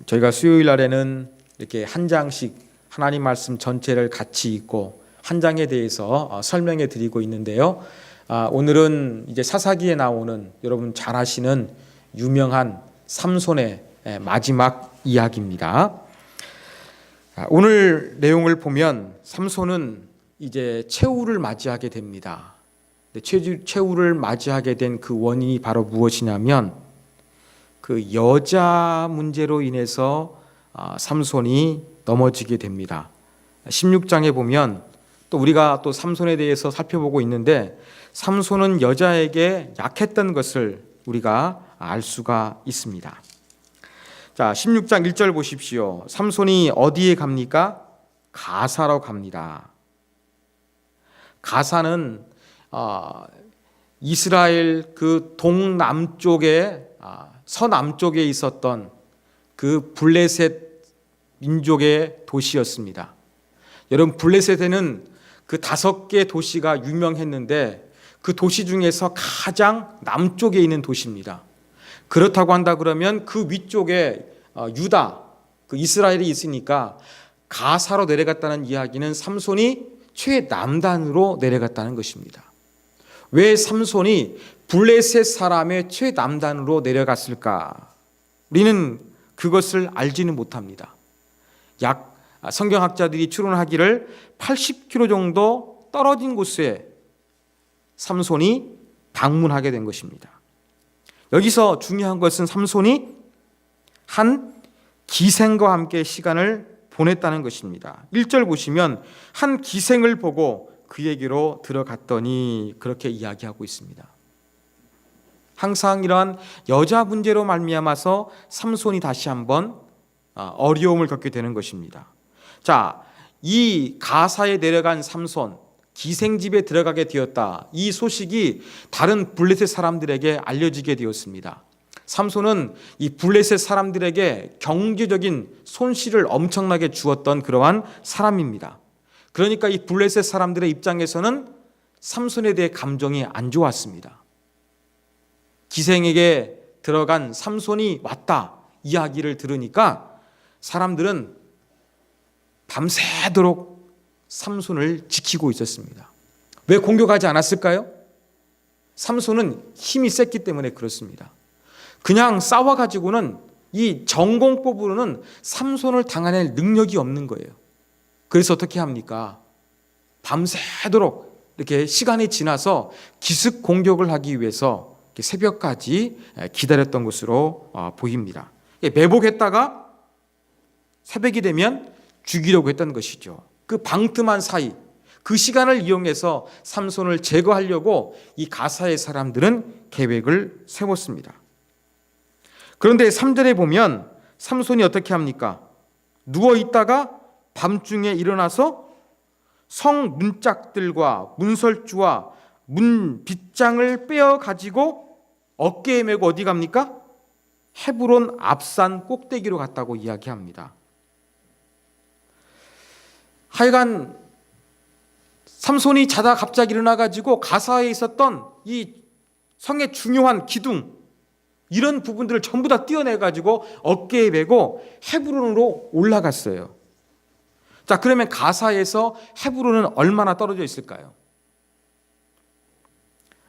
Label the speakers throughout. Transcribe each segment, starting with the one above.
Speaker 1: 저희가 수요일 날에는 이렇게 한 장씩 하나님 말씀 전체를 같이 읽고 한 장에 대해서 설명해 드리고 있는데요. 오늘은 이제 사사기에 나오는 여러분 잘 아시는 유명한 삼손의 마지막 이야기입니다. 오늘 내용을 보면 삼손은 이제 최후를 맞이하게 됩니다. 최후를 맞이하게 된 그 원인이 바로 무엇이냐면 그 여자 문제로 인해서 삼손이 넘어지게 됩니다. 16장에 보면 또 우리가 또 삼손에 대해서 살펴보고 있는데 삼손은 여자에게 약했던 것을 우리가 알 수가 있습니다. 자, 16장 1절 보십시오. 삼손이 어디에 갑니까? 가사로 갑니다. 가사는 이스라엘 그 동남쪽에 서남쪽에 있었던 그 블레셋 민족의 도시였습니다. 여러분, 블레셋에는 그 5개 도시가 유명했는데 그 도시 중에서 가장 남쪽에 있는 도시입니다. 그렇다고 한다 그러면 그 위쪽에 유다, 그 이스라엘이 있으니까 가사로 내려갔다는 이야기는 삼손이 최남단으로 내려갔다는 것입니다. 왜 삼손이 블레셋 사람의 최남단으로 내려갔을까? 우리는 그것을 알지는 못합니다. 약 성경학자들이 추론하기를 80km 정도 떨어진 곳에 삼손이 방문하게 된 것입니다. 여기서 중요한 것은 삼손이 한 기생과 함께 시간을 보냈다는 것입니다. 1절 보시면 한 기생을 보고 그에게로 들어갔더니 그렇게 이야기하고 있습니다. 항상 이러한 여자 문제로 말미암아서 삼손이 다시 한번 어려움을 겪게 되는 것입니다. 자, 이 가사에 내려간 삼손, 기생집에 들어가게 되었다. 이 소식이 다른 블레셋 사람들에게 알려지게 되었습니다. 삼손은 이 블레셋 사람들에게 경제적인 손실을 엄청나게 주었던 그러한 사람입니다. 그러니까 이 블레셋 사람들의 입장에서는 삼손에 대해 감정이 안 좋았습니다. 기생에게 들어간 삼손이 왔다 이야기를 들으니까 사람들은 밤새도록 삼손을 지키고 있었습니다. 왜 공격하지 않았을까요? 삼손은 힘이 셌기 때문에 그렇습니다. 그냥 싸워가지고는 이 전공법으로는 삼손을 당해낼 능력이 없는 거예요. 그래서 어떻게 합니까? 밤새도록 이렇게 시간이 지나서 기습 공격을 하기 위해서 새벽까지 기다렸던 것으로 보입니다. 매복했다가 새벽이 되면 죽이려고 했던 것이죠. 그 방틈한 사이, 그 시간을 이용해서 삼손을 제거하려고 이 가사의 사람들은 계획을 세웠습니다. 그런데 3절에 보면 삼손이 어떻게 합니까? 누워 있다가 밤중에 일어나서 성 문짝들과 문설주와 문 빗장을 빼어 가지고 어깨에 메고 어디 갑니까? 헤브론 앞산 꼭대기로 갔다고 이야기합니다. 하여간 삼손이 자다 갑자기 일어나 가지고 가사에 있었던 이 성의 중요한 기둥 이런 부분들을 전부 다 떼어내 가지고 어깨에 메고 헤브론으로 올라갔어요. 자, 그러면 가사에서 헤브론은 얼마나 떨어져 있을까요?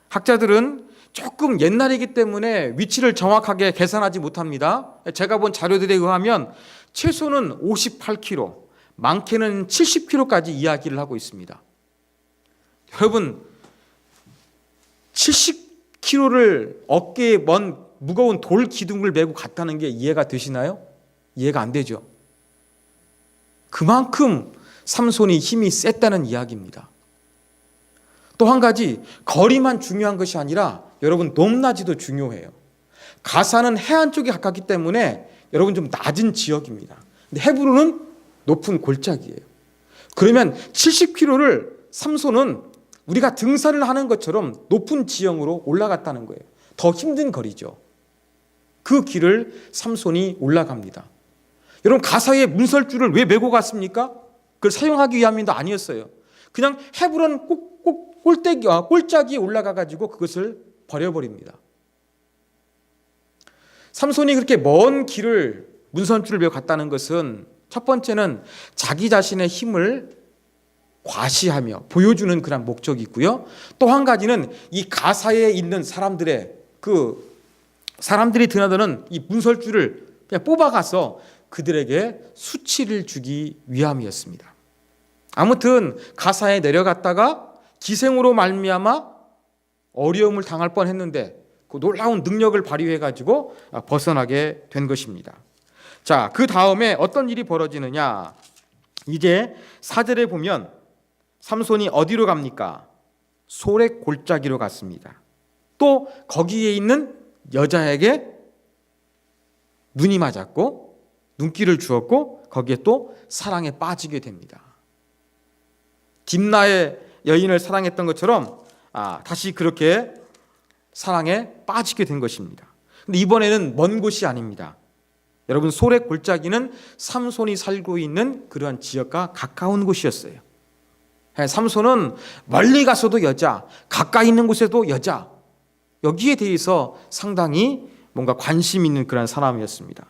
Speaker 1: 학자들은 조금 옛날이기 때문에 위치를 정확하게 계산하지 못합니다. 제가 본 자료들에 의하면 최소는 58km, 많게는 70km까지 이야기를 하고 있습니다. 여러분, 70km를 어깨에 무거운 돌 기둥을 메고 갔다는 게 이해가 되시나요? 이해가 안 되죠. 그만큼 삼손이 힘이 셌다는 이야기입니다. 또 한 가지, 거리만 중요한 것이 아니라 여러분 높낮이도 중요해요. 가사는 해안 쪽에 가깝기 때문에 여러분 좀 낮은 지역입니다. 근데 헤브론은 높은 골짜기예요. 그러면 70km를 삼손은 우리가 등산을 하는 것처럼 높은 지형으로 올라갔다는 거예요. 더 힘든 거리죠. 그 길을 삼손이 올라갑니다. 여러분, 가사의 문설주를 왜 메고 갔습니까? 그걸 사용하기 위함이 아니었어요. 그냥 헤브론 꼴짜기에 올라가 가지고 그것을 버려버립니다. 삼손이 그렇게 먼 길을 문선줄을 메고 갔다는 것은 첫 번째는 자기 자신의 힘을 과시하며 보여주는 그런 목적이 있고요. 또 한 가지는 이 가사에 있는 사람들이 드나드는 이 문설줄을 그냥 뽑아가서 그들에게 수치를 주기 위함이었습니다. 아무튼 가사에 내려갔다가 기생으로 말미암아 어려움을 당할 뻔했는데 그 놀라운 능력을 발휘해가지고 벗어나게 된 것입니다. 자, 그 다음에 어떤 일이 벌어지느냐? 이제 4절에 보면 삼손이 어디로 갑니까? 소래 골짜기로 갔습니다. 또 거기에 있는 여자에게 눈이 맞았고 눈길을 주었고 거기에 또 사랑에 빠지게 됩니다. 딥나의 여인을 사랑했던 것처럼 다시 그렇게 사랑에 빠지게 된 것입니다. 근데 이번에는 먼 곳이 아닙니다. 여러분, 소래 골짜기는 삼손이 살고 있는 그러한 지역과 가까운 곳이었어요. 삼손은 멀리 가서도 여자, 가까이 있는 곳에도 여자, 여기에 대해서 상당히 뭔가 관심 있는 그런 사람이었습니다.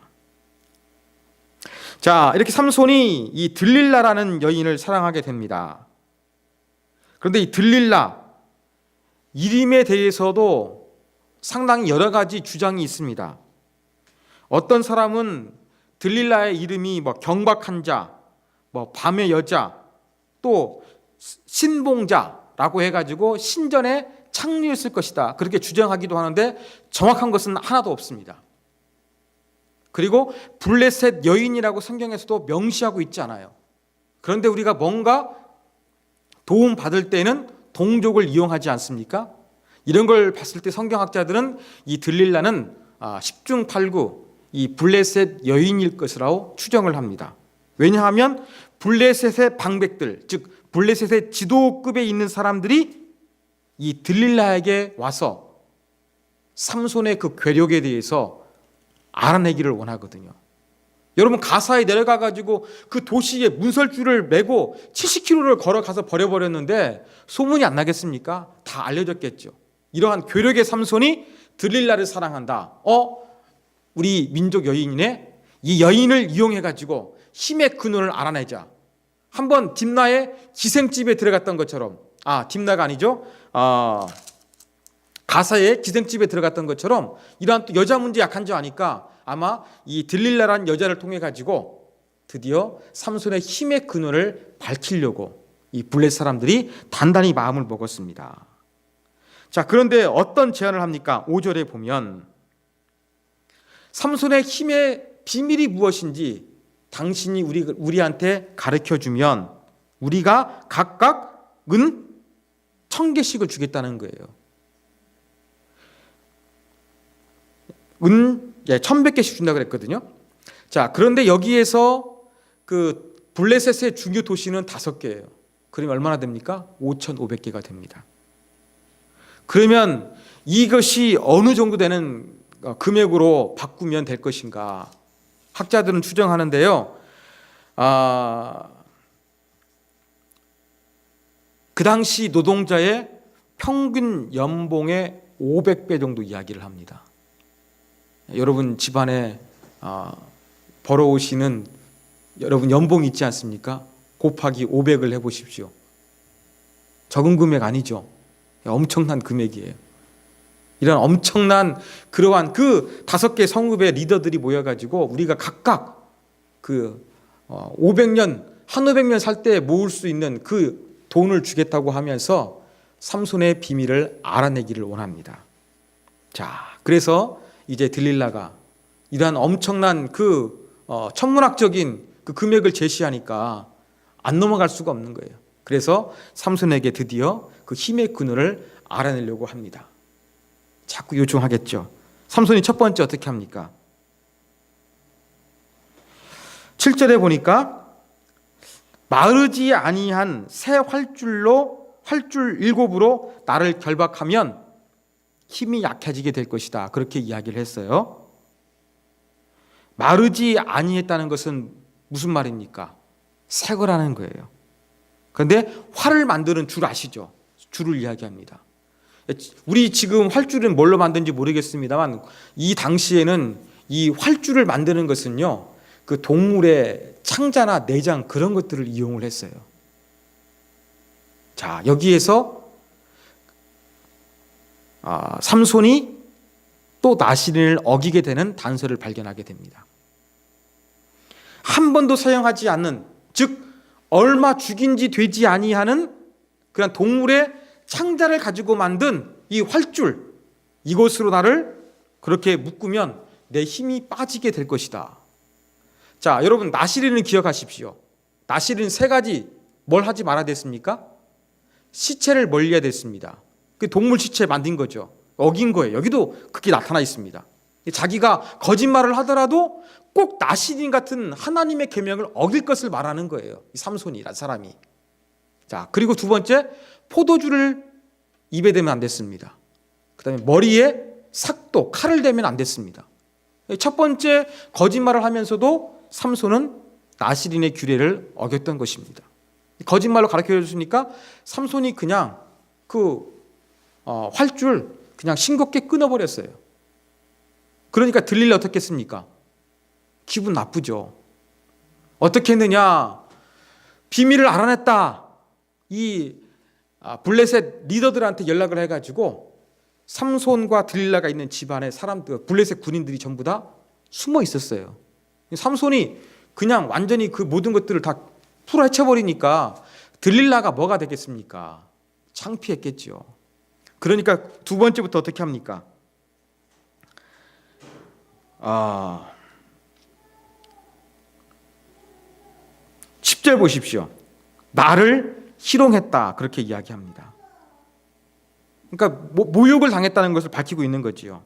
Speaker 1: 자, 이렇게 삼손이 이 들릴라라는 여인을 사랑하게 됩니다. 그런데 이 들릴라 이름에 대해서도 상당히 여러 가지 주장이 있습니다. 어떤 사람은 들릴라의 이름이 경박한 자, 밤의 여자, 또 신봉자라고 해가지고 신전의 창녀였을 것이다, 그렇게 주장하기도 하는데 정확한 것은 하나도 없습니다. 그리고 블레셋 여인이라고 성경에서도 명시하고 있지 않아요. 그런데 우리가 뭔가 도움 받을 때는 동족을 이용하지 않습니까? 이런 걸 봤을 때 성경학자들은 이 들릴라는 10중 8구 이 블레셋 여인일 것이라고 추정을 합니다. 왜냐하면 블레셋의 방백들, 즉 블레셋의 지도급에 있는 사람들이 이 들릴라에게 와서 삼손의 그 괴력에 대해서 알아내기를 원하거든요. 여러분, 가사에 내려가가지고 그 도시에 문설줄을 메고 70km를 걸어가서 버려버렸는데 소문이 안 나겠습니까? 다 알려졌겠죠. 이러한 괴력의 삼손이 들릴라를 사랑한다. 우리 민족 여인이네. 이 여인을 이용해가지고 힘의 근원을 알아내자. 한번 딥나의 기생집에 들어갔던 것처럼, 딥나가 아니죠. 가사의 기생집에 들어갔던 것처럼 이러한 또 여자 문제 약한 줄 아니까 아마 이 들릴라라는 여자를 통해 가지고 드디어 삼손의 힘의 근원을 밝히려고 이 블레셋 사람들이 단단히 마음을 먹었습니다. 자, 그런데 어떤 제안을 합니까? 5절에 보면 삼손의 힘의 비밀이 무엇인지 당신이 우리한테 가르쳐주면 우리가 각각 은 1,000개씩을 주겠다는 거예요. 은 1,100개씩 준다고 그랬거든요. 자, 그런데 여기에서 그 블레셋의 중요 도시는 5개예요. 그러면 얼마나 됩니까? 5,500개가 됩니다. 그러면 이것이 어느 정도 되는 금액으로 바꾸면 될 것인가? 학자들은 추정하는데요. 그 당시 노동자의 평균 연봉의 500배 정도 이야기를 합니다. 여러분 집안에 벌어오시는 여러분 연봉 있지 않습니까? 곱하기 500을 해보십시오. 적은 금액 아니죠. 엄청난 금액이에요. 이런 엄청난 그러한 그 5개 성읍의 리더들이 모여가지고 우리가 각각 그 500년, 1,500년 살 때 모을 수 있는 그 돈을 주겠다고 하면서 삼손의 비밀을 알아내기를 원합니다. 자, 그래서 이제 들릴라가 이러한 엄청난 그 천문학적인 그 금액을 제시하니까 안 넘어갈 수가 없는 거예요. 그래서 삼손에게 드디어 그 힘의 근원을 알아내려고 합니다. 자꾸 요청하겠죠. 삼손이 첫 번째 어떻게 합니까? 7절에 보니까 마르지 아니한 새 활줄 7으로 나를 결박하면 힘이 약해지게 될 것이다, 그렇게 이야기를 했어요. 마르지 아니했다는 것은 무슨 말입니까? 새 거라는 거예요. 그런데 활을 만드는 줄 아시죠? 줄을 이야기합니다. 우리 지금 활줄은 뭘로 만든지 모르겠습니다만 이 당시에는 이 활주를 만드는 것은요, 그 동물의 창자나 내장 그런 것들을 이용을 했어요. 자, 여기에서 삼손이 또 나시린을 어기게 되는 단서를 발견하게 됩니다. 한 번도 사용하지 않는, 즉 얼마 죽인 지 되지 아니하는 그런 동물의 창자를 가지고 만든 이 활줄, 이것으로 나를 그렇게 묶으면 내 힘이 빠지게 될 것이다. 자, 여러분, 나시린을 기억하십시오. 나시린 세 가지 뭘 하지 말아야 됐습니까? 시체를 멀리해야 됐습니다. 그 동물 시체 만든 거죠. 어긴 거예요. 여기도 그게 나타나 있습니다. 자기가 거짓말을 하더라도 꼭 나시린 같은 하나님의 계명을 어길 것을 말하는 거예요. 이 삼손이라는 사람이. 자, 그리고 두 번째, 포도주를 입에 대면 안 됐습니다. 그 다음에 머리에 삭도, 칼을 대면 안 됐습니다. 첫 번째 거짓말을 하면서도 삼손은 나시린의 규례를 어겼던 것입니다. 거짓말로 가르쳐 줬으니까 삼손이 그냥 그 활줄 그냥 싱겁게 끊어버렸어요. 그러니까 들릴라 어떻게 했습니까? 기분 나쁘죠. 어떻게 했느냐? 비밀을 알아냈다. 이 블레셋 리더들한테 연락을 해가지고 삼손과 들릴라가 있는 집안에 사람들, 블레셋 군인들이 전부 다 숨어 있었어요. 삼손이 그냥 완전히 그 모든 것들을 다 풀어헤쳐버리니까 들릴라가 뭐가 되겠습니까? 창피했겠죠. 그러니까 두 번째부터 어떻게 합니까? 10절 보십시오. 나를 희롱했다. 그렇게 이야기합니다. 그러니까 모욕을 당했다는 것을 밝히고 있는 거지요.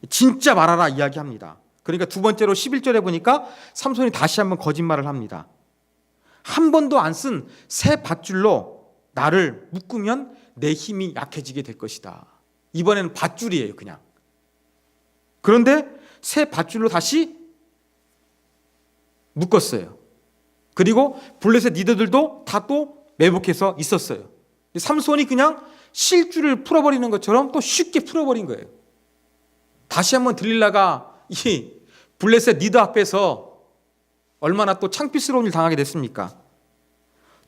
Speaker 1: 진짜 말하라 이야기합니다. 그러니까 두 번째로 11절에 보니까 삼손이 다시 한번 거짓말을 합니다. 한 번도 안 쓴 새 밧줄로 나를 묶으면 내 힘이 약해지게 될 것이다. 이번에는 밧줄이에요, 그냥. 그런데 새 밧줄로 다시 묶었어요. 그리고 블레셋 리더들도 다 또 매복해서 있었어요. 삼손이 그냥 실줄을 풀어버리는 것처럼 또 쉽게 풀어버린 거예요. 다시 한번 들릴라가 이 블레셋 리더 앞에서 얼마나 또 창피스러운 일 당하게 됐습니까?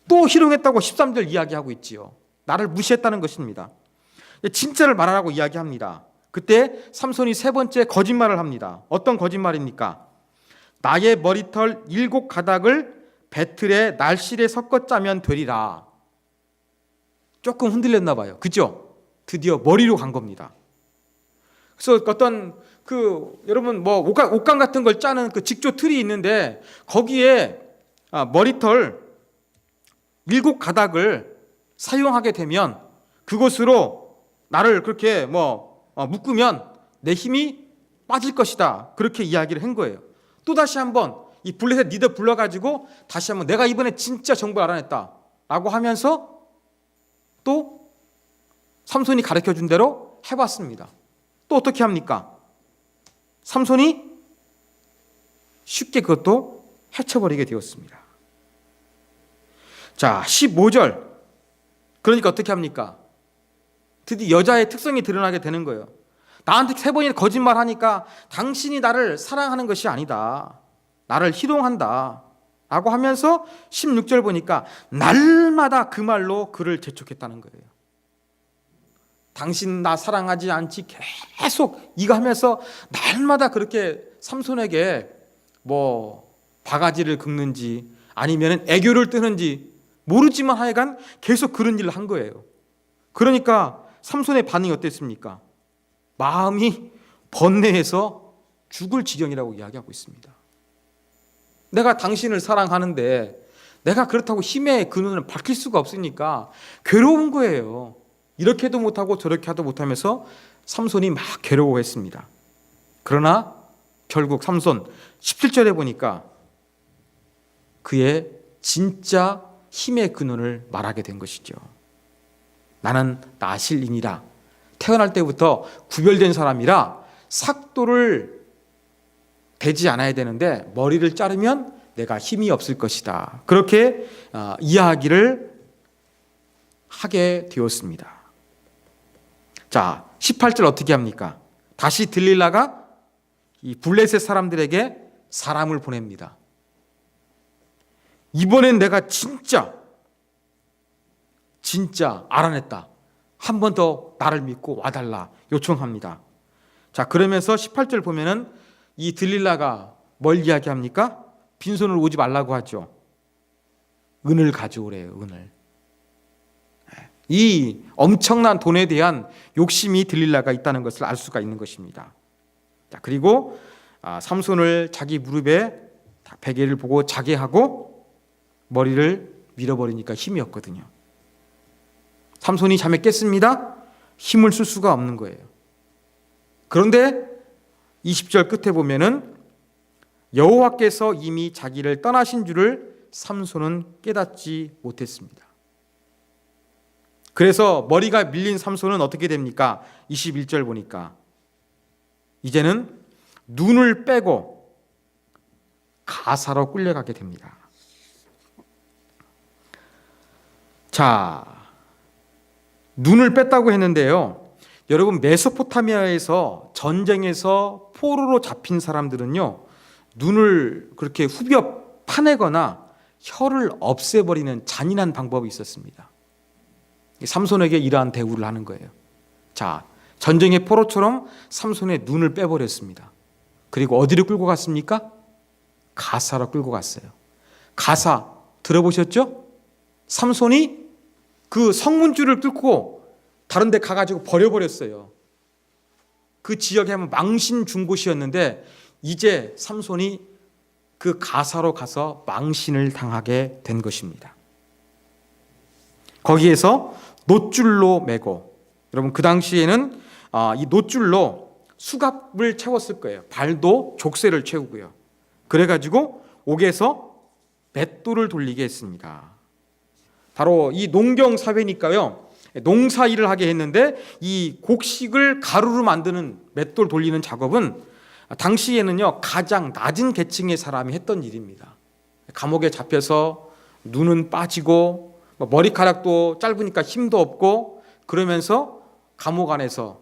Speaker 1: 또 희롱했다고 13절 이야기하고 있지요. 나를 무시했다는 것입니다. 진짜를 말하라고 이야기합니다. 그때 삼손이 세 번째 거짓말을 합니다. 어떤 거짓말입니까? 나의 머리털 7가닥을 배틀에 날실에 섞어 짜면 되리라. 조금 흔들렸나 봐요. 그죠? 드디어 머리로 간 겁니다. 그래서 어떤 여러분 옷감 같은 걸 짜는 그 직조 틀이 있는데 거기에 머리털 7가닥을 사용하게 되면 그것으로 나를 그렇게 묶으면 내 힘이 빠질 것이다. 그렇게 이야기를 한 거예요. 또 다시 한번 이 블레셋 리더 불러가지고 다시 한번 내가 이번에 진짜 정보를 알아냈다 라고 하면서 또 삼손이 가르쳐준 대로 해봤습니다. 또 어떻게 합니까? 삼손이 쉽게 그것도 해쳐버리게 되었습니다. 자, 15절. 그러니까 어떻게 합니까? 드디어 여자의 특성이 드러나게 되는 거예요. 나한테 3번이나 거짓말 하니까 당신이 나를 사랑하는 것이 아니다. 나를 희롱한다. 라고 하면서 16절 보니까 날마다 그 말로 그를 재촉했다는 거예요. 당신 나 사랑하지 않지 계속 이거 하면서 날마다 그렇게 삼손에게 바가지를 긁는지 아니면 애교를 뜨는지 모르지만 하여간 계속 그런 일을 한 거예요. 그러니까 삼손의 반응이 어땠습니까? 마음이 번뇌해서 죽을 지경이라고 이야기하고 있습니다. 내가 당신을 사랑하는데 내가 그렇다고 힘의 근원을 밝힐 수가 없으니까 괴로운 거예요. 이렇게도 못하고 저렇게 하도 못하면서 삼손이 막 괴로워했습니다. 그러나 결국 삼손 17절에 보니까 그의 진짜 힘의 근원을 말하게 된 것이죠. 나는 나실인이라 태어날 때부터 구별된 사람이라 삭도를 되지 않아야 되는데 머리를 자르면 내가 힘이 없을 것이다. 그렇게 이야기를 하게 되었습니다. 자, 18절 어떻게 합니까? 다시 들릴라가 이 블레셋 사람들에게 사람을 보냅니다. 이번엔 내가 진짜 알아냈다. 한 번 더 나를 믿고 와달라 요청합니다. 자, 그러면서 18절 보면은 이 들릴라가 뭘 이야기합니까? 빈손으로 오지 말라고 하죠. 은을 가져오래요. 은을. 이 엄청난 돈에 대한 욕심이 들릴라가 있다는 것을 알 수가 있는 것입니다. 자, 그리고 삼손을 자기 무릎에 베개를 보고 자게 하고 머리를 밀어버리니까 힘이 없거든요. 삼손이 잠에 깼습니다. 힘을 쓸 수가 없는 거예요. 그런데 20절 끝에 보면은 여호와께서 이미 자기를 떠나신 줄을 삼손은 깨닫지 못했습니다. 그래서 머리가 밀린 삼손은 어떻게 됩니까? 21절 보니까 이제는 눈을 빼고 가사로 끌려가게 됩니다. 자, 눈을 뺐다고 했는데요. 여러분, 메소포타미아에서 전쟁에서 포로로 잡힌 사람들은요, 눈을 그렇게 후벼 파내거나 혀를 없애버리는 잔인한 방법이 있었습니다. 삼손에게 이러한 대우를 하는 거예요. 자, 전쟁의 포로처럼 삼손의 눈을 빼버렸습니다. 그리고 어디로 끌고 갔습니까? 가사로 끌고 갔어요. 가사 들어보셨죠? 삼손이 그 성문줄을 뚫고 다른 데 가가지고 버려버렸어요. 그 지역에 하면 망신 준 곳이었는데 이제 삼손이 그 가사로 가서 망신을 당하게 된 것입니다. 거기에서 놋줄로 매고, 여러분 그 당시에는 이 놋줄로 수갑을 채웠을 거예요. 발도 족쇄를 채우고요. 그래가지고 옥에서 맷돌을 돌리게 했습니다. 바로 이 농경 사회니까요. 농사 일을 하게 했는데 이 곡식을 가루로 만드는 맷돌 돌리는 작업은 당시에는요 가장 낮은 계층의 사람이 했던 일입니다. 감옥에 잡혀서 눈은 빠지고 머리카락도 짧으니까 힘도 없고 그러면서 감옥 안에서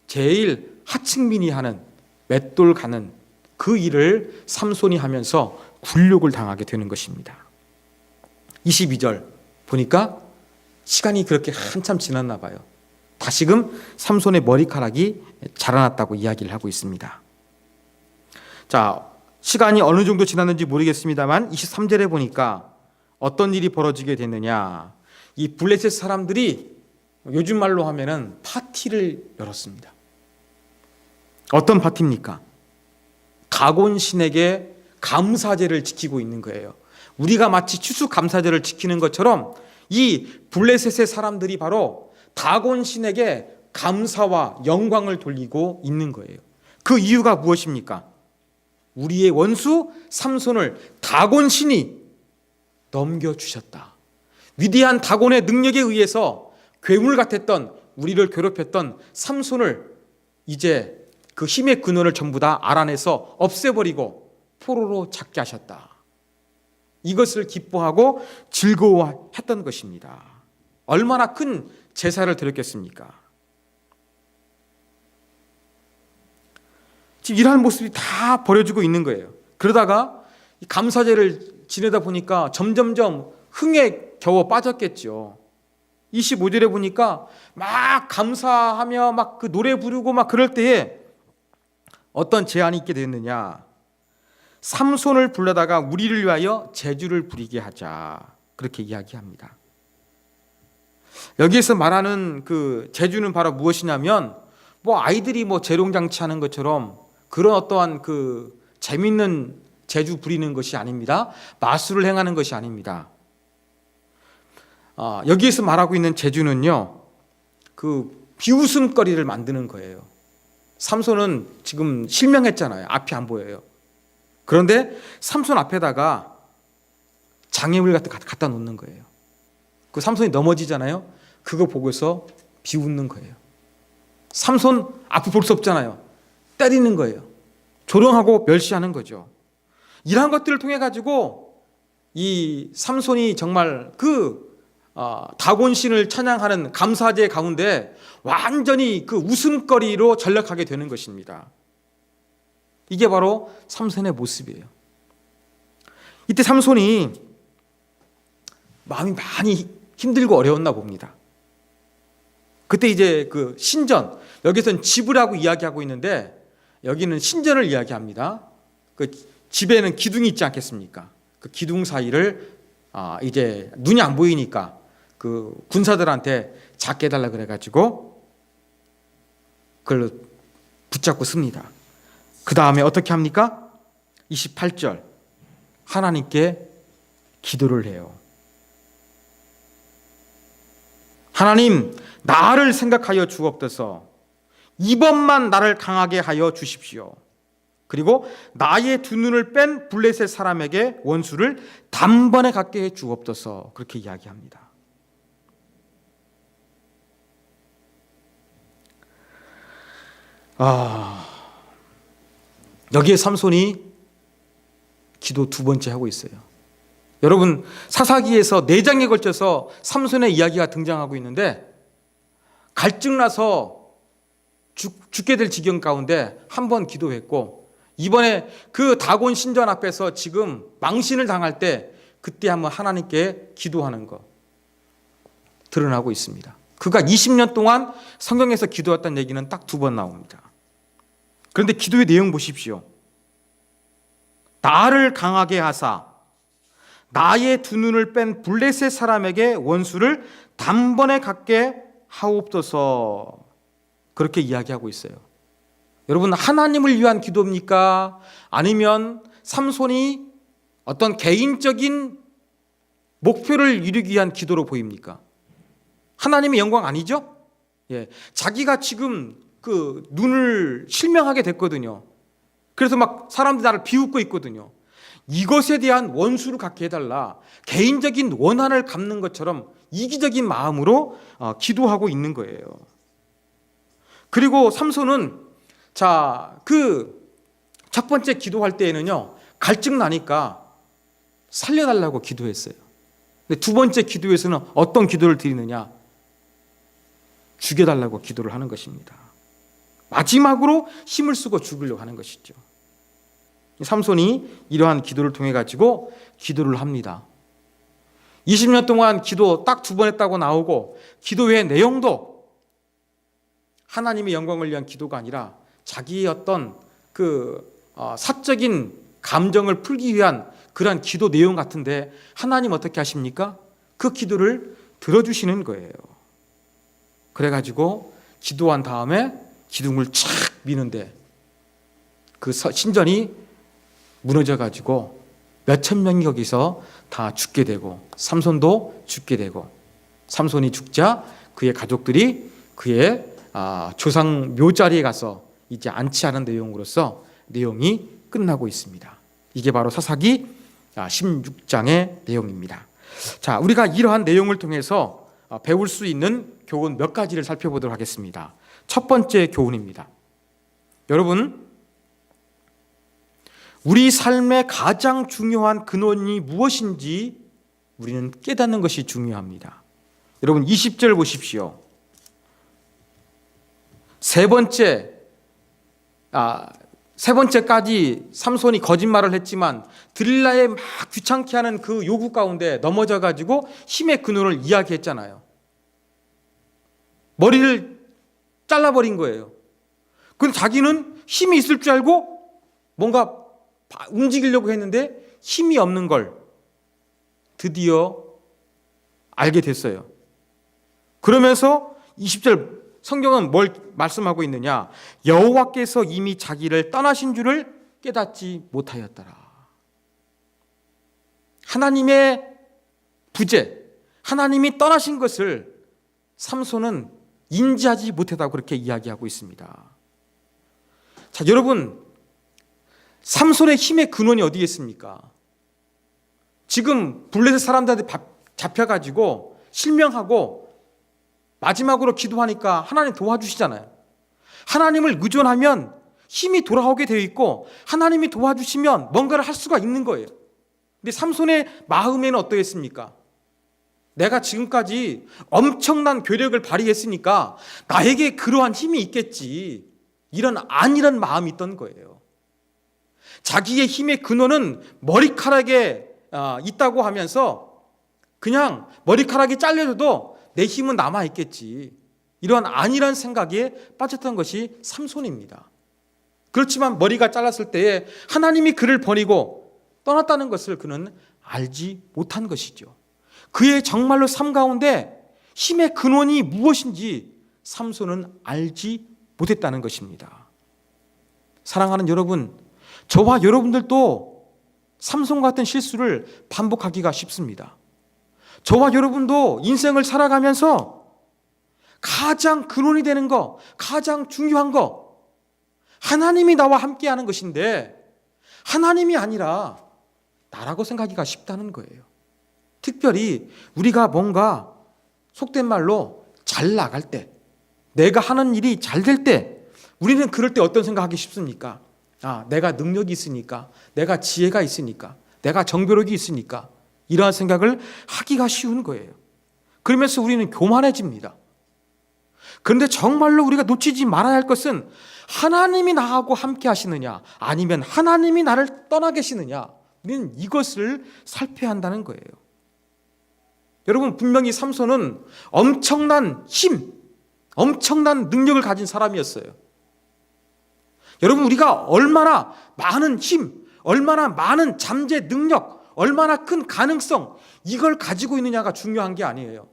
Speaker 1: 제일 하층민이 하는 맷돌 가는 그 일을 삼손이 하면서 굴욕을 당하게 되는 것입니다. 22절 보니까 시간이 그렇게 한참 지났나 봐요. 다시금 삼손의 머리카락이 자라났다고 이야기를 하고 있습니다. 자, 시간이 어느 정도 지났는지 모르겠습니다만 23절에 보니까 어떤 일이 벌어지게 됐느냐. 이 블레셋 사람들이 요즘 말로 하면은 파티를 열었습니다. 어떤 파티입니까? 다곤 신에게 감사제를 지키고 있는 거예요. 우리가 마치 추수감사제를 지키는 것처럼 이 블레셋의 사람들이 바로 다곤 신에게 감사와 영광을 돌리고 있는 거예요. 그 이유가 무엇입니까? 우리의 원수 삼손을 다곤 신이 넘겨주셨다. 위대한 다곤의 능력에 의해서 괴물 같았던 우리를 괴롭혔던 삼손을 이제 그 힘의 근원을 전부 다 알아내서 없애버리고 포로로 잡게 하셨다. 이것을 기뻐하고 즐거워했던 것입니다. 얼마나 큰 제사를 드렸겠습니까? 지금 이러한 모습이 다 버려지고 있는 거예요. 그러다가 감사제를 지내다 보니까 점점점 흥에 겨워 빠졌겠죠. 25절에 보니까 막 감사하며 막 그 노래 부르고 막 그럴 때에 어떤 제안이 있게 됐느냐. 삼손을 불러다가 우리를 위하여 제주를 부리게 하자. 그렇게 이야기합니다. 여기에서 말하는 그 제주는 바로 무엇이냐면 아이들이 재롱장치 하는 것처럼 그런 어떠한 그 재밌는 제주 부리는 것이 아닙니다. 마술을 행하는 것이 아닙니다. 여기에서 말하고 있는 제주는요, 그 비웃음거리를 만드는 거예요. 삼손은 지금 실명했잖아요. 앞이 안 보여요. 그런데 삼손 앞에다가 장애물 같은 거 갖다 놓는 거예요. 그 삼손이 넘어지잖아요. 그거 보고서 비웃는 거예요. 삼손 앞을 볼 수 없잖아요. 때리는 거예요. 조롱하고 멸시하는 거죠. 이러한 것들을 통해 가지고 이 삼손이 정말 그 다곤신을 찬양하는 감사제 가운데 완전히 그 웃음거리로 전락하게 되는 것입니다. 이게 바로 삼손의 모습이에요. 이때 삼손이 마음이 많이 힘들고 어려웠나 봅니다. 그때 이제 그 신전, 여기서는 집이라고 이야기하고 있는데 여기는 신전을 이야기합니다. 그 집에는 기둥이 있지 않겠습니까? 그 기둥 사이를 이제 눈이 안 보이니까 그 군사들한테 작게 해달라 그래가지고 그걸 붙잡고 씁니다. 그 다음에 어떻게 합니까? 28절 하나님께 기도를 해요. 하나님, 나를 생각하여 주옵소서. 이번만 나를 강하게 하여 주십시오. 그리고 나의 두 눈을 뺀 블레셋 사람에게 원수를 단번에 갖게 해 주옵소서. 그렇게 이야기합니다. 여기에 삼손이 기도 두 번째 하고 있어요. 여러분, 사사기에서 4장에 걸쳐서 삼손의 이야기가 등장하고 있는데 갈증나서 죽게 될 지경 가운데 한 번 기도했고, 이번에 그 다곤 신전 앞에서 지금 망신을 당할 때 그때 한번 하나님께 기도하는 거 드러나고 있습니다. 그가 20년 동안 성경에서 기도했던 얘기는 딱 2번 나옵니다. 그런데 기도의 내용 보십시오. 나를 강하게 하사 나의 두 눈을 뺀 블레셋 사람에게 원수를 단번에 갖게 하옵소서. 그렇게 이야기하고 있어요. 여러분, 하나님을 위한 기도입니까? 아니면 삼손이 어떤 개인적인 목표를 이루기 위한 기도로 보입니까? 하나님의 영광 아니죠? 예, 자기가 지금 그 눈을 실명하게 됐거든요. 그래서 막 사람들이 나를 비웃고 있거든요. 이것에 대한 원수를 갖게 해달라. 개인적인 원한을 갚는 것처럼 이기적인 마음으로 기도하고 있는 거예요. 그리고 삼손은 그 첫 번째 기도할 때에는요, 갈증 나니까 살려달라고 기도했어요. 근데 두 번째 기도에서는 어떤 기도를 드리느냐? 죽여달라고 기도를 하는 것입니다. 마지막으로 힘을 쓰고 죽으려고 하는 것이죠. 삼손이 이러한 기도를 통해 가지고 기도를 합니다. 20년 동안 기도 딱 2번 했다고 나오고, 기도의 내용도 하나님의 영광을 위한 기도가 아니라 자기의 어떤 그 사적인 감정을 풀기 위한 그러한 기도 내용 같은데, 하나님 어떻게 하십니까? 그 기도를 들어주시는 거예요. 그래가지고 기도한 다음에 기둥을 착 미는데 그 신전이 무너져가지고 몇천 명이 거기서 다 죽게 되고, 삼손도 죽게 되고, 삼손이 죽자 그의 가족들이 그의 조상 묘자리에 가서 이제 안치하는 내용으로서 내용이 끝나고 있습니다. 이게 바로 사사기 16장의 내용입니다. 자, 우리가 이러한 내용을 통해서 배울 수 있는 교훈 몇 가지를 살펴보도록 하겠습니다. 첫 번째 교훈입니다. 여러분, 우리 삶의 가장 중요한 근원이 무엇인지 우리는 깨닫는 것이 중요합니다. 여러분, 20절 보십시오. 세 번째까지 삼손이 거짓말을 했지만 들릴라에 막 귀찮게 하는 그 요구 가운데 넘어져 가지고 힘의 근원을 이야기했잖아요. 머리를 잘라버린 거예요. 근데 자기는 힘이 있을 줄 알고 뭔가 움직이려고 했는데 힘이 없는 걸 드디어 알게 됐어요. 그러면서 20절 성경은 뭘 말씀하고 있느냐? 여호와께서 이미 자기를 떠나신 줄을 깨닫지 못하였더라. 하나님의 부재, 하나님이 떠나신 것을 삼손은 인지하지 못했다고 그렇게 이야기하고 있습니다. 자, 여러분, 삼손의 힘의 근원이 어디에 있습니까? 지금 블레셋 사람들한테 잡혀가지고 실명하고 마지막으로 기도하니까 하나님 도와주시잖아요. 하나님을 의존하면 힘이 돌아오게 되어 있고, 하나님이 도와주시면 뭔가를 할 수가 있는 거예요. 근데 삼손의 마음에는 어떠했습니까? 내가 지금까지 엄청난 괴력을 발휘했으니까 나에게 그러한 힘이 있겠지, 이런 안일한 마음이 있던 거예요. 자기의 힘의 근원은 머리카락에 있다고 하면서 그냥 머리카락이 잘려져도 내 힘은 남아있겠지, 이런 안일한 생각에 빠졌던 것이 삼손입니다. 그렇지만 머리가 잘랐을 때에 하나님이 그를 버리고 떠났다는 것을 그는 알지 못한 것이죠. 그의 정말로 삶 가운데 힘의 근원이 무엇인지 삼손은 알지 못했다는 것입니다. 사랑하는 여러분, 저와 여러분들도 삼손 같은 실수를 반복하기가 쉽습니다. 저와 여러분도 인생을 살아가면서 가장 근원이 되는 거, 가장 중요한 거, 하나님이 나와 함께하는 것인데 하나님이 아니라 나라고 생각하기가 쉽다는 거예요. 특별히 우리가 뭔가 속된 말로 잘 나갈 때, 내가 하는 일이 잘 될 때, 우리는 그럴 때 어떤 생각하기 쉽습니까? 내가 능력이 있으니까, 내가 지혜가 있으니까, 내가 정교력이 있으니까, 이러한 생각을 하기가 쉬운 거예요. 그러면서 우리는 교만해집니다. 그런데 정말로 우리가 놓치지 말아야 할 것은 하나님이 나하고 함께 하시느냐, 아니면 하나님이 나를 떠나 계시느냐, 우리는 이것을 살펴야 한다는 거예요. 여러분, 분명히 삼손은 엄청난 힘, 엄청난 능력을 가진 사람이었어요. 여러분, 우리가 얼마나 많은 힘, 얼마나 많은 잠재 능력, 얼마나 큰 가능성, 이걸 가지고 있느냐가 중요한 게 아니에요.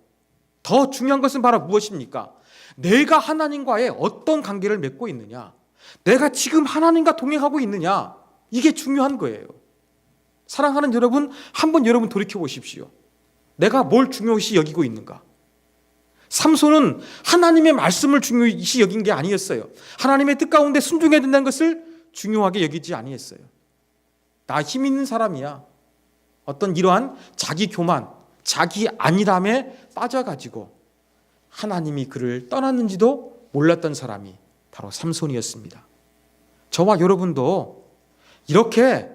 Speaker 1: 더 중요한 것은 바로 무엇입니까? 내가 하나님과의 어떤 관계를 맺고 있느냐, 내가 지금 하나님과 동행하고 있느냐, 이게 중요한 거예요. 사랑하는 여러분, 한번 여러분 돌이켜 보십시오. 내가 뭘 중요시 여기고 있는가? 삼손은 하나님의 말씀을 중요시 여긴 게 아니었어요. 하나님의 뜻 가운데 순종해야 된다는 것을 중요하게 여기지 아니했어요. 나 힘 있는 사람이야, 어떤 이러한 자기 교만, 자기 안일함에 빠져가지고 하나님이 그를 떠났는지도 몰랐던 사람이 바로 삼손이었습니다. 저와 여러분도 이렇게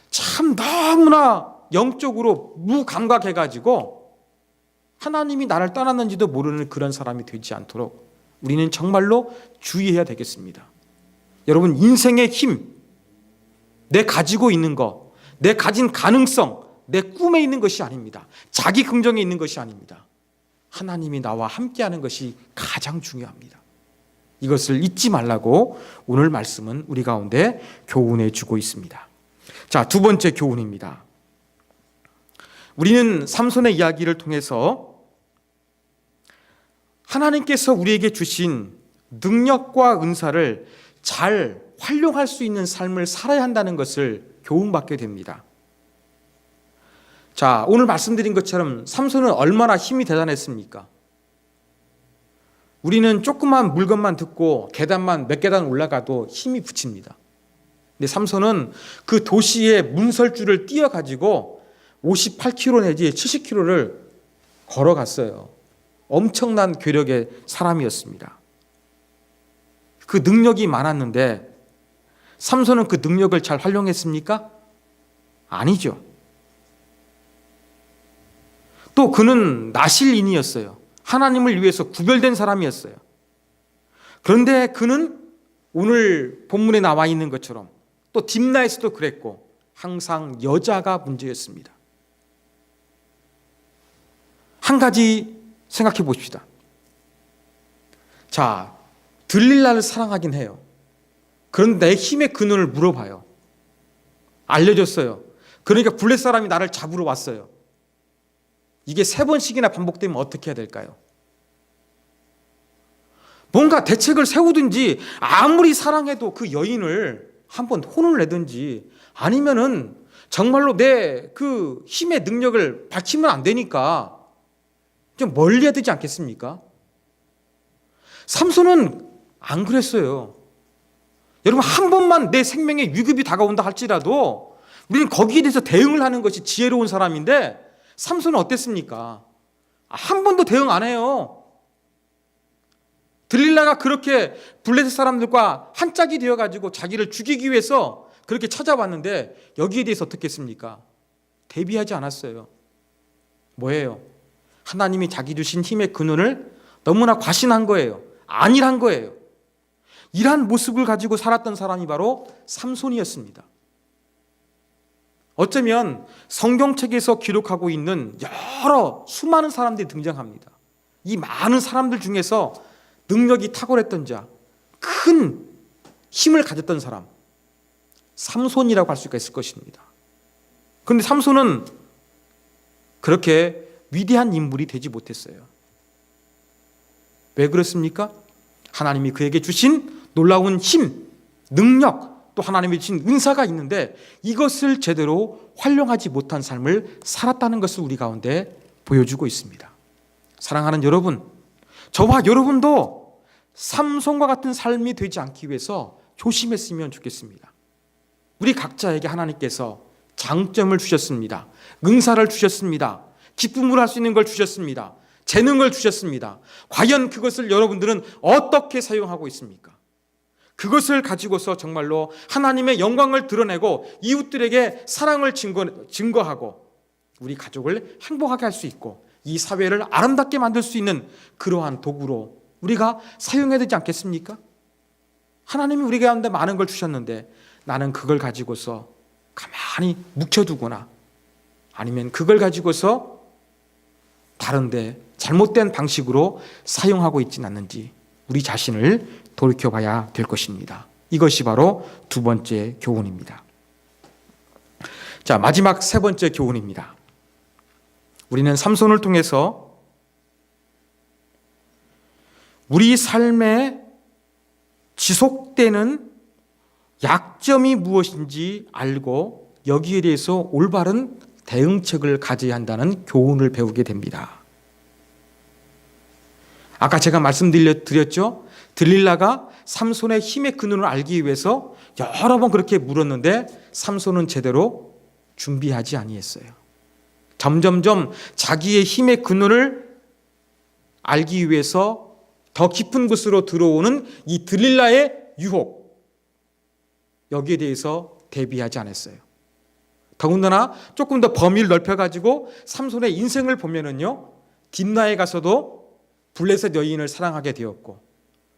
Speaker 1: 참 너무나 영적으로 무감각해가지고 하나님이 나를 떠났는지도 모르는 그런 사람이 되지 않도록 우리는 정말로 주의해야 되겠습니다. 여러분, 인생의 힘, 내 가지고 있는 것, 내 가진 가능성, 내 꿈에 있는 것이 아닙니다. 자기 긍정에 있는 것이 아닙니다. 하나님이 나와 함께하는 것이 가장 중요합니다. 이것을 잊지 말라고 오늘 말씀은 우리 가운데 교훈해 주고 있습니다. 자, 두 번째 교훈입니다. 우리는 삼손의 이야기를 통해서 하나님께서 우리에게 주신 능력과 은사를 잘 활용할 수 있는 삶을 살아야 한다는 것을 교훈받게 됩니다. 자, 오늘 말씀드린 것처럼 삼손은 얼마나 힘이 대단했습니까? 우리는 조그만 물건만 듣고 계단만 몇 계단 올라가도 힘이 붙입니다. 근데 삼손은 그 도시의 문설주를 뛰어가지고 58km 내지 70km를 걸어갔어요. 엄청난 괴력의 사람이었습니다. 그 능력이 많았는데 삼손은 그 능력을 잘 활용했습니까? 아니죠. 또 그는 나실인이었어요. 하나님을 위해서 구별된 사람이었어요. 그런데 그는 오늘 본문에 나와 있는 것처럼 또 딥나에서도 그랬고 항상 여자가 문제였습니다. 한 가지 생각해 봅시다. 자, 들릴라를 사랑하긴 해요. 그런데 내 힘의 근원을 물어봐요. 알려줬어요. 그러니까 블레 사람이 나를 잡으러 왔어요. 이게 3번씩이나 반복되면 어떻게 해야 될까요? 뭔가 대책을 세우든지, 아무리 사랑해도 그 여인을 한번 혼을 내든지, 아니면은 정말로 내 그 힘의 능력을 밝히면 안 되니까 좀 멀리 해야 되지 않겠습니까? 삼손은 안 그랬어요. 여러분, 한 번만 내 생명에 위급이 다가온다 할지라도 우리는 거기에 대해서 대응을 하는 것이 지혜로운 사람인데, 삼손은 어땠습니까? 한 번도 대응 안 해요. 들릴라가 그렇게 블레셋 사람들과 한 짝이 되어가지고 자기를 죽이기 위해서 그렇게 찾아왔는데 여기에 대해서 어떻게 했습니까? 대비하지 않았어요. 뭐예요? 하나님이 자기 주신 힘의 근원을 너무나 과신한 거예요. 안일한 거예요. 이러한 모습을 가지고 살았던 사람이 바로 삼손이었습니다. 어쩌면 성경책에서 기록하고 있는 여러 수많은 사람들이 등장합니다. 이 많은 사람들 중에서 능력이 탁월했던 자, 큰 힘을 가졌던 사람, 삼손이라고 할 수가 있을 것입니다. 그런데 삼손은 그렇게 위대한 인물이 되지 못했어요. 왜 그렇습니까? 하나님이 그에게 주신 놀라운 힘, 능력, 또 하나님이 주신 은사가 있는데 이것을 제대로 활용하지 못한 삶을 살았다는 것을 우리 가운데 보여주고 있습니다. 사랑하는 여러분, 저와 여러분도 삼손과 같은 삶이 되지 않기 위해서 조심했으면 좋겠습니다. 우리 각자에게 하나님께서 장점을 주셨습니다. 은사를 주셨습니다. 기쁨을 할 수 있는 걸 주셨습니다. 재능을 주셨습니다. 과연 그것을 여러분들은 어떻게 사용하고 있습니까? 그것을 가지고서 정말로 하나님의 영광을 드러내고 이웃들에게 사랑을 증거하고 우리 가족을 행복하게 할 수 있고 이 사회를 아름답게 만들 수 있는 그러한 도구로 우리가 사용해야 되지 않겠습니까? 하나님이 우리 가운데 많은 걸 주셨는데 나는 그걸 가지고서 가만히 묵혀두거나 아니면 그걸 가지고서 다른데 잘못된 방식으로 사용하고 있지는 않는지 우리 자신을 돌이켜봐야 될 것입니다. 이것이 바로 두 번째 교훈입니다. 자, 마지막 세 번째 교훈입니다. 우리는 삼손을 통해서 우리 삶에 지속되는 약점이 무엇인지 알고 여기에 대해서 올바른 대응책을 가져야 한다는 교훈을 배우게 됩니다. 아까 제가 말씀드렸죠? 들릴라가 삼손의 힘의 근원을 알기 위해서 여러 번 그렇게 물었는데 삼손은 제대로 준비하지 아니했어요. 점점점 자기의 힘의 근원을 알기 위해서 더 깊은 곳으로 들어오는 이 들릴라의 유혹, 여기에 대해서 대비하지 않았어요. 더군다나 조금 더 범위를 넓혀가지고 삼손의 인생을 보면은요, 딥나에 가서도 블레셋 여인을 사랑하게 되었고,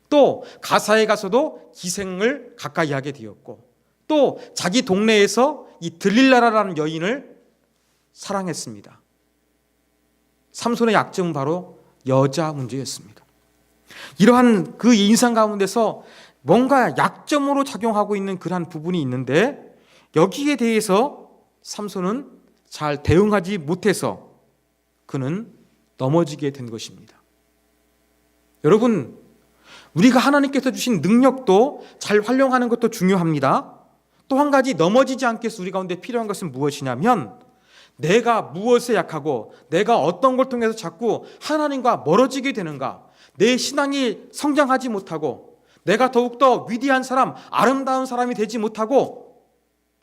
Speaker 1: 또 가사에 가서도 기생을 가까이 하게 되었고, 또 자기 동네에서 이 들릴라라는 여인을 사랑했습니다. 삼손의 약점은 바로 여자 문제였습니다. 이러한 그 인상 가운데서 뭔가 약점으로 작용하고 있는 그러한 부분이 있는데 여기에 대해서 삼손은 잘 대응하지 못해서 그는 넘어지게 된 것입니다. 여러분, 우리가 하나님께서 주신 능력도 잘 활용하는 것도 중요합니다. 또 한 가지 넘어지지 않게 해서 우리 가운데 필요한 것은 무엇이냐면 내가 무엇에 약하고 내가 어떤 걸 통해서 자꾸 하나님과 멀어지게 되는가, 내 신앙이 성장하지 못하고 내가 더욱더 위대한 사람, 아름다운 사람이 되지 못하고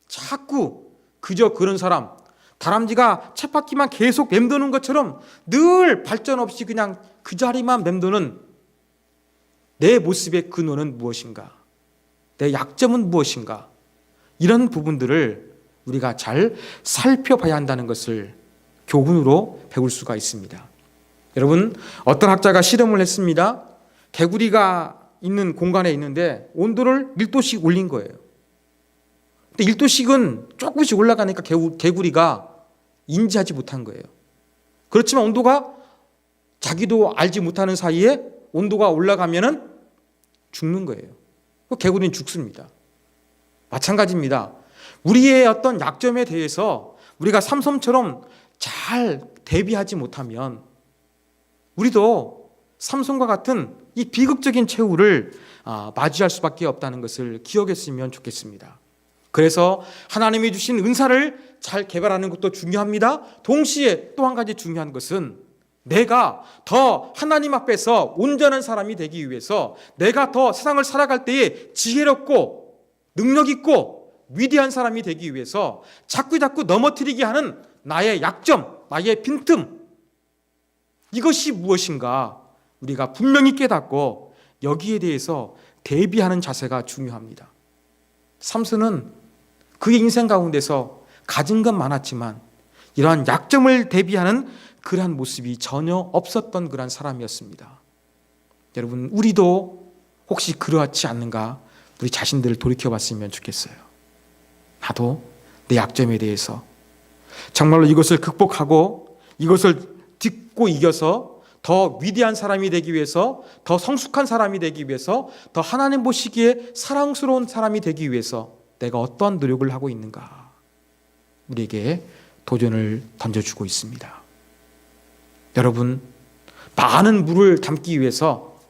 Speaker 1: 자꾸 그저 그런 사람, 다람쥐가 쳇바퀴만 계속 맴도는 것처럼 늘 발전 없이 그냥 그 자리만 맴도는 내 모습의 근원은 무엇인가? 내 약점은 무엇인가? 이런 부분들을 우리가 잘 살펴봐야 한다는 것을 교훈으로 배울 수가 있습니다. 여러분, 어떤 학자가 실험을 했습니다. 개구리가 있는 공간에 있는데 온도를 1도씩 올린 거예요. 근데 1도씩은 조금씩 올라가니까 개구리가 인지하지 못한 거예요. 그렇지만 온도가 자기도 알지 못하는 사이에 온도가 올라가면은 죽는 거예요. 개구리는 죽습니다. 마찬가지입니다. 우리의 어떤 약점에 대해서 우리가 삼손처럼 잘 대비하지 못하면 우리도 삼손과 같은 이 비극적인 최후를 맞이할 수밖에 없다는 것을 기억했으면 좋겠습니다. 그래서 하나님이 주신 은사를 잘 개발하는 것도 중요합니다. 동시에 또 한 가지 중요한 것은 내가 더 하나님 앞에서 온전한 사람이 되기 위해서 내가 더 세상을 살아갈 때에 지혜롭고 능력 있고 위대한 사람이 되기 위해서 자꾸 넘어뜨리게 하는 나의 약점, 나의 빈틈, 이것이 무엇인가 우리가 분명히 깨닫고 여기에 대해서 대비하는 자세가 중요합니다. 삼손은 그의 인생 가운데서 가진 건 많았지만 이러한 약점을 대비하는 그러한 모습이 전혀 없었던 그러한 사람이었습니다. 여러분, 우리도 혹시 그렇지 않는가 우리 자신들을 돌이켜봤으면 좋겠어요. 나도 내 약점에 대해서 정말로 이것을 극복하고 이것을 딛고 이겨서 더 위대한 사람이 되기 위해서, 더 성숙한 사람이 되기 위해서, 더 하나님 보시기에 사랑스러운 사람이 되기 위해서 내가 어떠한 노력을 하고 있는가, 우리에게 도전을 던져주고 있습니다. 여러분, 많은 물을 담기 위해서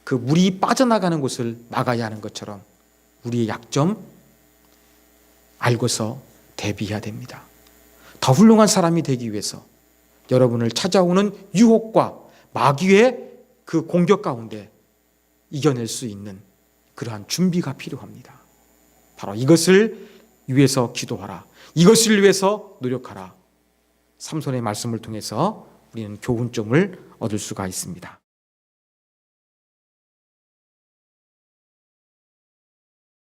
Speaker 1: 그 물이 빠져나가는 곳을 막아야 하는 것처럼 우리의 약점 알고서 대비해야 됩니다. 더 훌륭한 사람이 되기 위해서 여러분을 찾아오는 유혹과 마귀의 그 공격 가운데 이겨낼 수 있는 그러한 준비가 필요합니다. 바로 이것을 위해서 기도하라. 이것을 위해서 노력하라. 삼손의 말씀을 통해서 우리는 교훈점을 얻을 수가 있습니다.